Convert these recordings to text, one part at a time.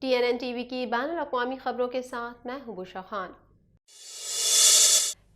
TNN T V کی بین الاقوامی خبروں کے ساتھ میں ہوں بشرا خان۔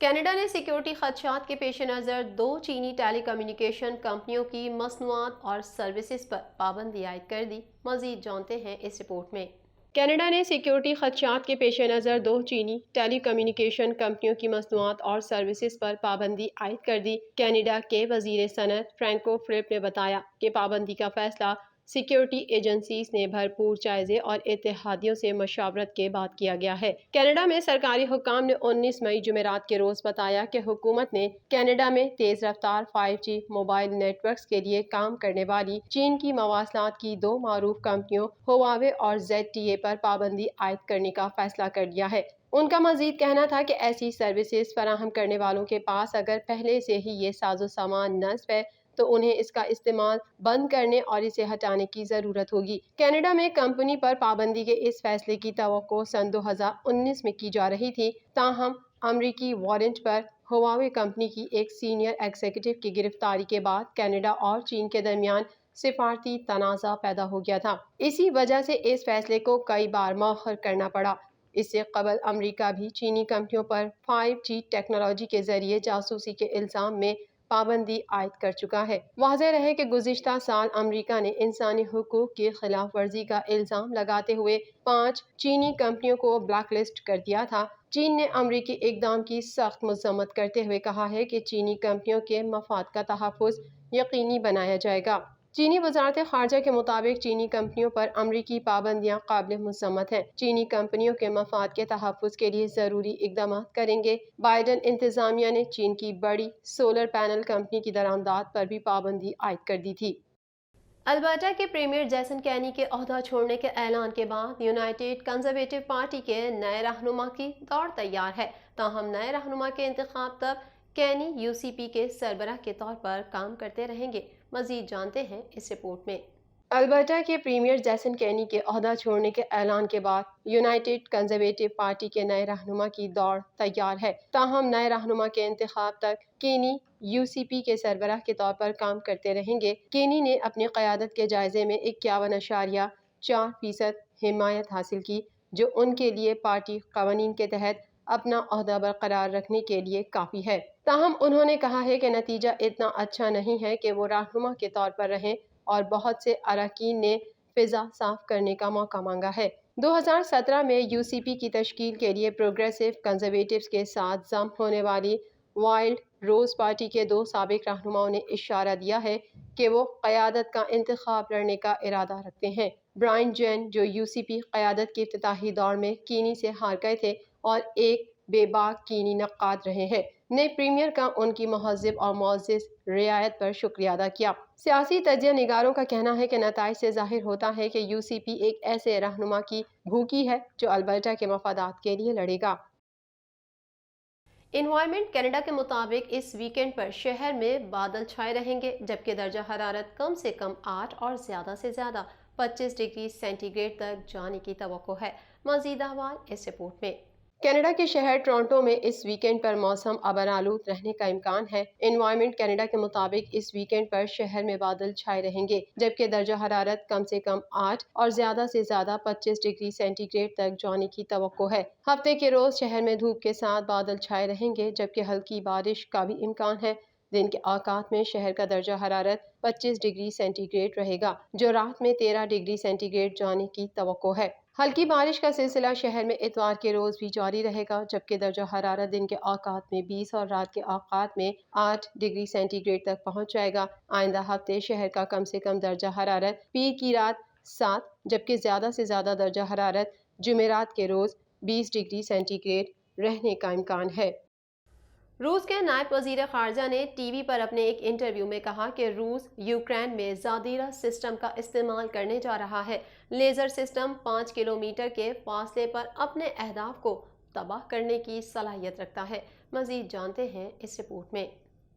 کینیڈا نے سیکیورٹی خدشات کے پیش نظر 2 چینی ٹیلی کمیونیکیشن کمپنیوں کی مصنوعات اور سروسز پر پابندی عائد کر دی۔ مزید جانتے ہیں اس رپورٹ میں۔ کینیڈا نے سیکیورٹی خدشات کے پیش نظر 2 چینی ٹیلی کمیونیکیشن کمپنیوں کی مصنوعات اور سروسز پر پابندی عائد کر دی۔ کینیڈا کے وزیر صنعت فرینکو فلپ نے بتایا کہ پابندی کا فیصلہ سیکیورٹی ایجنسیز نے بھرپور جائزے اور اتحادیوں سے مشاورت کے بعد کیا گیا ہے۔ کینیڈا میں سرکاری حکام نے 19 مئی جمعرات کے روز بتایا کہ حکومت نے کینیڈا میں تیز رفتار 5G موبائل نیٹ ورکس کے لیے کام کرنے والی چین کی مواصلات کی 2 معروف کمپنیوں ہواوے اور ZTE پر پابندی عائد کرنے کا فیصلہ کر لیا ہے۔ ان کا مزید کہنا تھا کہ ایسی سروسز فراہم کرنے والوں کے پاس اگر پہلے سے ہی یہ ساز و سامان نصب ہے تو انہیں اس کا استعمال بند کرنے اور اسے ہٹانے کی ضرورت ہوگی۔ کینیڈا میں کمپنی پر پابندی کے اس فیصلے کی توقع سن 2019 میں کی جا رہی تھی، تاہم امریکی وارنٹ پر ہواوے کمپنی کی ایک سینئر ایگزیکٹو کی گرفتاری کے بعد کینیڈا اور چین کے درمیان سفارتی تنازع پیدا ہو گیا تھا۔ اسی وجہ سے اس فیصلے کو کئی بار مؤخر کرنا پڑا۔ اس سے قبل امریکہ بھی چینی کمپنیوں پر 5G ٹیکنالوجی کے ذریعے جاسوسی کے الزام میں پابندی عائد کر چکا ہے۔ واضح رہے کہ گزشتہ سال امریکہ نے انسانی حقوق کی خلاف ورزی کا الزام لگاتے ہوئے 5 چینی کمپنیوں کو بلیک لسٹ کر دیا تھا۔ چین نے امریکی اقدام کی سخت مذمت کرتے ہوئے کہا ہے کہ چینی کمپنیوں کے مفاد کا تحفظ یقینی بنایا جائے گا۔ چینی وزارت خارجہ کے مطابق چینی کمپنیوں پر امریکی پابندیاں قابل مذمت ہیں۔ چینی کمپنیوں کے مفاد کے تحفظ کے لیے ضروری اقدامات کریں گے۔ بائیڈن انتظامیہ نے چین کی بڑی سولر پینل کمپنی کی درآمدات پر بھی پابندی عائد کر دی تھی۔ البرٹا کے پریمیئر جیسن کینی کے عہدہ چھوڑنے کے اعلان کے بعد یونائیٹڈ کنزرویٹو پارٹی کے نئے رہنما کی دوڑ تیار ہے، تاہم نئے رہنما کے انتخاب تک کینی UCP کے سربراہ کے طور پر کام کرتے رہیں گے۔ مزید جانتے ہیں اس رپورٹ میں۔ البرٹا کے پریمیئر جیسن کینی کے عہدہ چھوڑنے کے اعلان کے بعد یونائیٹڈ کنزرویٹو پارٹی کے نئے رہنما کی دوڑ تیار ہے، تاہم نئے رہنما کے انتخاب تک کینی UCP کے سربراہ کے طور پر کام کرتے رہیں گے۔ کینی نے اپنی قیادت کے جائزے میں 51.4% حمایت حاصل کی، جو ان کے لیے پارٹی قوانین کے تحت اپنا عہدہ برقرار رکھنے کے لیے کافی ہے۔ تاہم انہوں نے کہا ہے کہ نتیجہ اتنا اچھا نہیں ہے کہ وہ رہنما کے طور پر رہیں اور بہت سے اراکین نے فضا صاف کرنے کا موقع مانگا ہے۔ 2017 میں UCP کی تشکیل کے لیے پروگریسو کنزرویٹوز کے ساتھ ضم ہونے والی وائلڈ روز پارٹی کے 2 سابق رہنماؤں نے اشارہ دیا ہے کہ وہ قیادت کا انتخاب لڑنے کا ارادہ رکھتے ہیں۔ برائن جین، جو UCP قیادت کے افتتاحی دور میں کینی سے ہار گئے تھے اور ایک بے باک کینی نقاد رہے ہیں، نے پریمیئر کا ان کی مہذب اور معزز رعایت پر شکریہ ادا کیا۔ سیاسی تجزیہ نگاروں کا کہنا ہے کہ نتائج سے ظاہر ہوتا ہے کہ UCP ایک ایسے رہنما کی بھوکی ہے جو البرٹا کے مفادات کے لیے لڑے گا۔ انوائرمنٹ کینیڈا کے مطابق اس ویکینڈ پر شہر میں بادل چھائے رہیں گے، جبکہ درجہ حرارت کم سے کم 8 اور زیادہ سے زیادہ 25 ڈگری سینٹی گریڈ تک جانے کی توقع ہے۔ مزید احوال اس رپورٹ میں۔ کینیڈا کے شہر ٹورنٹو میں اس ویکینڈ پر موسم ابرآلود رہنے کا امکان ہے۔ انوائرمنٹ کینیڈا کے مطابق اس ویکینڈ پر شہر میں بادل چھائے رہیں گے، جبکہ درجہ حرارت کم سے کم 8 اور زیادہ سے زیادہ 25 ڈگری سینٹی گریڈ تک جانے کی توقع ہے۔ ہفتے کے روز شہر میں دھوپ کے ساتھ بادل چھائے رہیں گے، جبکہ ہلکی بارش کا بھی امکان ہے۔ دن کے اوقات میں شہر کا درجہ حرارت 25 ڈگری سینٹی گریڈ رہے گا، جو رات میں 13 ڈگری سینٹی گریڈ جانے کی توقع ہے۔ ہلکی بارش کا سلسلہ شہر میں اتوار کے روز بھی جاری رہے گا، جبکہ درجہ حرارت دن کے اوقات میں 20 اور رات کے اوقات میں 8 ڈگری سینٹی گریڈ تک پہنچ جائے گا۔ آئندہ ہفتے شہر کا کم سے کم درجہ حرارت پیر کی رات 7، جبکہ زیادہ سے زیادہ درجہ حرارت جمعرات کے روز 20 ڈگری سینٹی گریڈ رہنے کا امکان ہے۔ روس کے نائب وزیر خارجہ نے ٹی وی پر اپنے ایک انٹرویو میں کہا کہ روس یوکرین میں ذخیرہ سسٹم کا استعمال کرنے جا رہا ہے۔ لیزر سسٹم 5 کلومیٹر کے فاصلے پر اپنے اہداف کو تباہ کرنے کی صلاحیت رکھتا ہے۔ مزید جانتے ہیں اس رپورٹ میں۔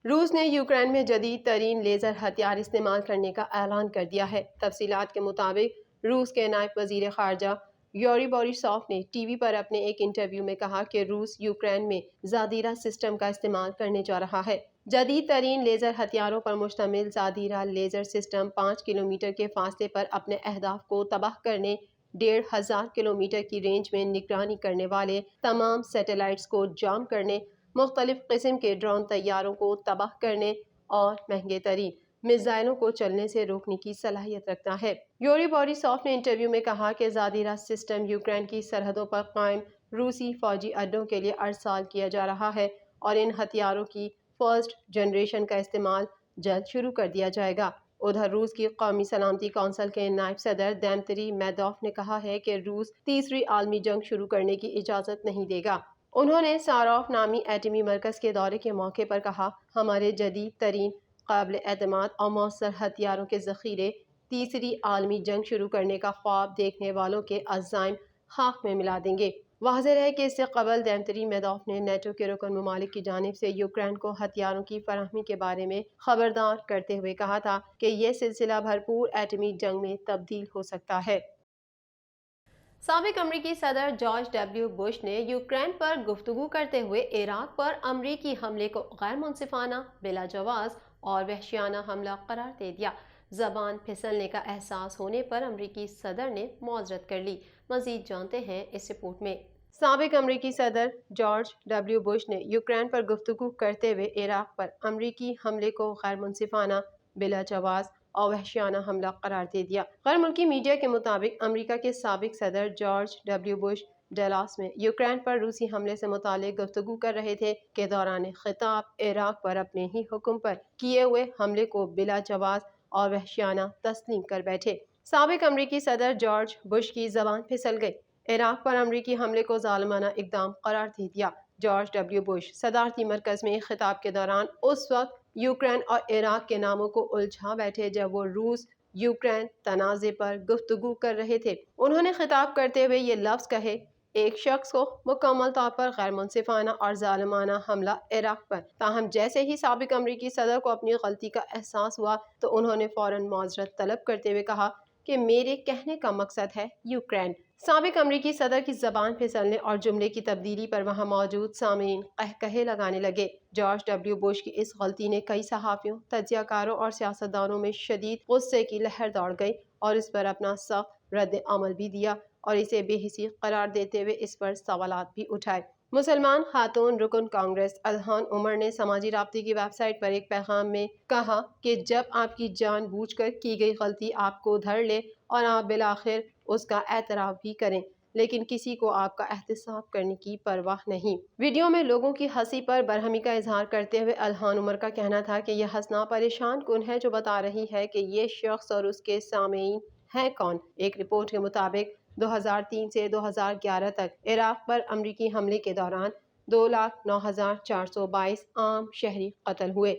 روس نے یوکرین میں جدید ترین لیزر ہتھیار استعمال کرنے کا اعلان کر دیا ہے۔ تفصیلات کے مطابق روس کے نائب وزیر خارجہ یوری بوریسوف نے ٹی وی پر اپنے ایک انٹرویو میں کہا کہ روس یوکرین میں ذخیرہ سسٹم کا استعمال کرنے جا رہا ہے۔ جدید ترین لیزر ہتھیاروں پر مشتمل ذخیرہ لیزر سسٹم 5 کلومیٹر کے فاصلے پر اپنے اہداف کو تباہ کرنے 1,500 کلومیٹر کی رینج میں نگرانی کرنے والے تمام سیٹلائٹس کو جام کرنے، مختلف قسم کے ڈرون طیاروں کو تباہ کرنے اور مہنگے ترین میزائلوں کو چلنے سے روکنے کی صلاحیت رکھتا ہے۔ یوری بوریسوف نے انٹرویو میں کہا کہ ذخیرہ سسٹم یوکرین کی سرحدوں پر قائم روسی فوجی اڈوں کے لیے ارسال کیا جا رہا ہے اور ان ہتھیاروں کی فرسٹ جنریشن کا استعمال جلد شروع کر دیا جائے گا۔ ادھر روس کی قومی سلامتی کونسل کے نائب صدر دمیتری میدوف نے کہا ہے کہ روس تیسری عالمی جنگ شروع کرنے کی اجازت نہیں دے گا۔ انہوں نے ساروف نامی ایٹمی مرکز کے دورے کے موقع پر کہا، ہمارے جدید ترین، قابل اعتماد اور مؤثر ہتھیاروں کے ذخیرے تیسری عالمی جنگ شروع کرنے کا خواب دیکھنے والوں کے عزائم خاک میں ملا دیں گے۔ واضح ہے کہ اس سے قبل دمیتری میدوف نے نیٹو کے رکن ممالک کی جانب سے یوکرین کو ہتھیاروں کی فراہمی کے بارے میں خبردار کرتے ہوئے کہا تھا کہ یہ سلسلہ بھرپور ایٹمی جنگ میں تبدیل ہو سکتا ہے۔ سابق امریکی صدر جارج ڈبلیو بش نے یوکرین پر گفتگو کرتے ہوئے عراق پر امریکی حملے کو غیر منصفانہ، بلا جواز اور وحشیانہ حملہ قرار دے دیا۔ زبان پھسلنے کا احساس ہونے پر امریکی صدر نے معذرت کر لی۔ مزید جانتے ہیں اس رپورٹ میں۔ سابق امریکی صدر جارج ڈبلیو بش نے یوکرین پر گفتگو کرتے ہوئے عراق پر امریکی حملے کو غیر منصفانہ، بلا جواز اور وحشیانہ حملہ قرار دے دیا۔ غیر ملکی میڈیا کے مطابق امریکہ کے سابق صدر جارج ڈبلیو بش ڈلاس میں یوکرین پر روسی حملے سے متعلق گفتگو کر رہے تھے کہ دوران خطاب عراق پر اپنے ہی حکم پر کیے ہوئے حملے کو بلا جواز اور وحشیانہ تسلیم کر بیٹھے۔ سابق امریکی صدر جارج بش کی زبان پھسل گئی۔ عراق پر امریکی حملے کو ظالمانہ اقدام قرار دے دیا۔ جارج ڈبلیو بش صدارتی مرکز میں خطاب کے دوران اس وقت یوکرین اور عراق کے ناموں کو الجھا بیٹھے جب وہ روس یوکرین تنازع پر گفتگو کر رہے تھے۔ انہوں نے خطاب کرتے ہوئے یہ لفظ کہے، ایک شخص کو مکمل طور پر غیر منصفانہ اور ظالمانہ حملہ عراق پر۔ تاہم جیسے ہی سابق امریکی صدر کو اپنی غلطی کا احساس ہوا تو انہوں نے فوراً معذرت طلب کرتے ہوئے کہا کہ میرے کہنے کا مقصد ہے یوکرین۔ سابق امریکی صدر کی زبان پھسلنے اور جملے کی تبدیلی پر وہاں موجود سامعین قہقہے لگانے لگے۔ جارج ڈبلیو بش کی اس غلطی نے کئی صحافیوں، تجزیہ کاروں اور سیاستدانوں میں شدید غصے کی لہر دوڑ گئی اور اس پر اپنا سخت رد عمل بھی دیا اور اسے بے حسی قرار دیتے ہوئے اس پر سوالات بھی اٹھائے۔ مسلمان خاتون رکن کانگریس الہان عمر نے سماجی رابطے کی ویب سائٹ پر ایک پیغام میں کہا کہ جب آپ کی جان بوجھ کر کی گئی غلطی آپ کو دھر لے اور آپ بالآخر اس کا اعتراف بھی کریں، لیکن کسی کو آپ کا احتساب کرنے کی پرواہ نہیں۔ ویڈیو میں لوگوں کی ہنسی پر برہمی کا اظہار کرتے ہوئے الہان عمر کا کہنا تھا کہ یہ ہنسنا پریشان کن ہے، جو بتا رہی ہے کہ یہ شخص اور اس کے سامعین ہیں کون۔ ایک رپورٹ کے مطابق 2003 سے 2011 تک عراق پر امریکی حملے کے دوران 2,09,422 عام شہری قتل ہوئے۔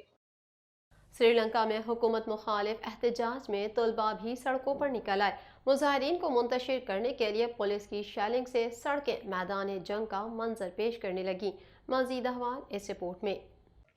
سری لنکا میں حکومت مخالف احتجاج میں طلباء بھی سڑکوں پر نکل آئے۔ مظاہرین کو منتشر کرنے کے لیے پولیس کی شیلنگ سے سڑکیں میدان جنگ کا منظر پیش کرنے لگیں۔ مزید احوال اس رپورٹ میں۔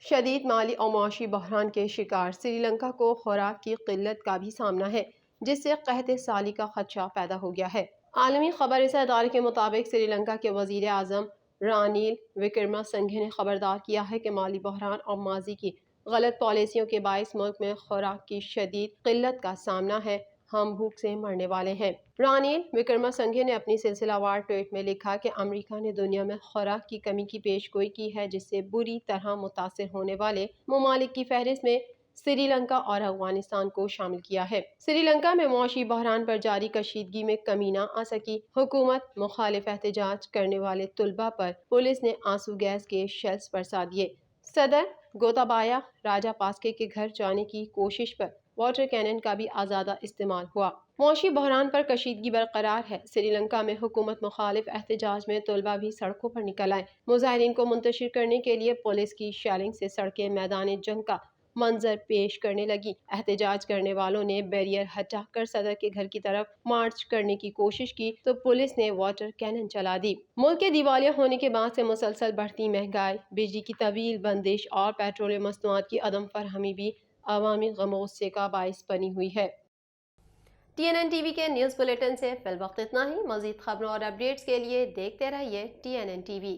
شدید مالی اور معاشی بحران کے شکار سری لنکا کو خوراک کی قلت کا بھی سامنا ہے، جس سے قحط سالی کا خدشہ پیدا ہو گیا ہے۔ عالمی خبر رساں ادارے کے مطابق سری لنکا کے وزیر اعظم رانیل وکرما سنگھے نے خبردار کیا ہے کہ مالی بحران اور ماضی کی غلط پالیسیوں کے باعث ملک میں خوراک کی شدید قلت کا سامنا ہے، ہم بھوک سے مرنے والے ہیں۔ رانیل وکرما سنگھے نے اپنی سلسلہ وار ٹویٹ میں لکھا کہ امریکہ نے دنیا میں خوراک کی کمی کی پیش گوئی کی ہے، جس سے بری طرح متاثر ہونے والے ممالک کی فہرست میں سری لنکا اور افغانستان کو شامل کیا ہے۔ سری لنکا میں معاشی بحران پر جاری کشیدگی میں کمی نہ آ سکی۔ حکومت مخالف احتجاج کرنے والے طلباء پر پولیس نے آنسو گیس کے شیلز برسا دیے۔ صدر گوتابایا راجا پاسکے کے گھر جانے کی کوشش پر واٹر کینن کا بھی آزادہ استعمال ہوا۔ معاشی بحران پر کشیدگی برقرار ہے۔ سری لنکا میں حکومت مخالف احتجاج میں طلباء بھی سڑکوں پر نکل آئے۔ مظاہرین کو منتشر کرنے کے لیے پولیس کی شیلنگ سے سڑکیں میدان جنگ کا منظر پیش کرنے لگی۔ احتجاج کرنے والوں نے بیریئر ہٹا کر صدر کے گھر کی طرف مارچ کرنے کی کوشش کی تو پولیس نے واٹر کینن چلا دی۔ ملک کے دیوالیہ ہونے کے بعد سے مسلسل بڑھتی مہنگائی، بجلی کی طویل بندش اور پیٹرولیم مصنوعات کی عدم فراہمی بھی عوامی غم و غصے کا باعث بنی ہوئی ہے۔ TNN TV کے نیوز بلیٹن سے فی الوقت اتنا ہی۔ مزید خبروں اور اپڈیٹس کے لیے دیکھتے رہیے TNN TV۔